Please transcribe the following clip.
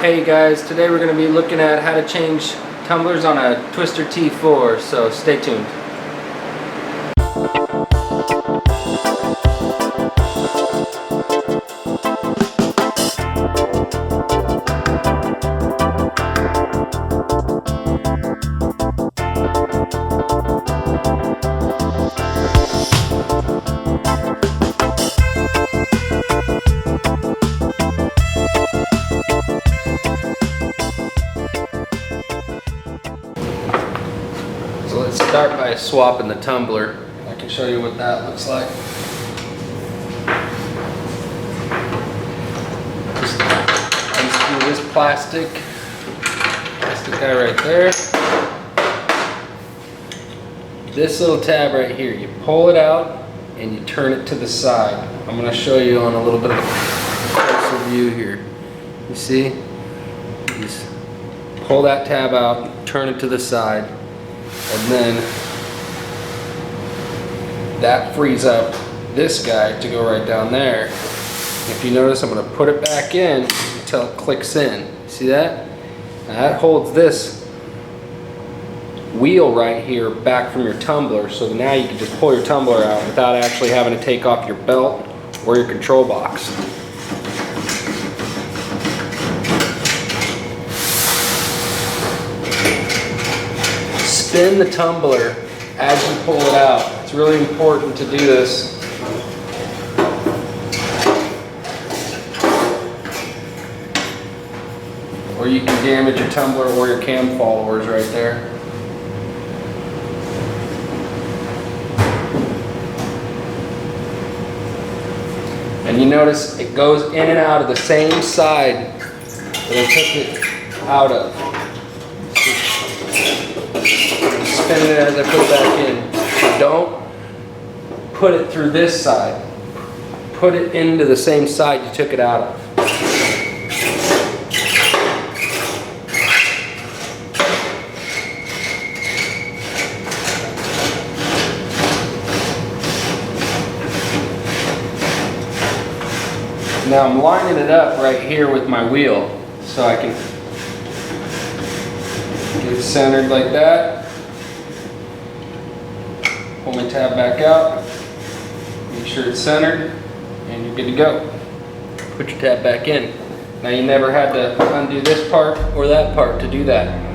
Hey guys, today we're going to be looking at how to change tumblers on a Twister T4, so stay tuned. So let's start by swapping the tumbler. I can show you what that looks like. Just unscrew this plastic guy right there. This little tab right here, you pull it out and you turn it to the side. I'm going to show you on a little bit of a closer view here. You see? You just pull that tab out, turn it to the side, and then that frees up this guy to go right down there. If you notice, I'm going to put it back in until it clicks in. See that? Now that holds this wheel right here back from your tumbler, so now you can just pull your tumbler out without actually having to take off your belt or your control box. Spin the tumbler as you pull it out. It's really important to do this. Or you can damage your tumbler or your cam followers right there. And you notice it goes in and out of the same side that I took it out of. Spin it as I put it back in. So don't put it through this side. Put it into the same side you took it out of. Now I'm lining it up right here with my wheel so I can get it centered like that. Pull my tab back out, make sure it's centered, and you're good to go. Put your tab back in. Now you never had to undo this part or that part to do that.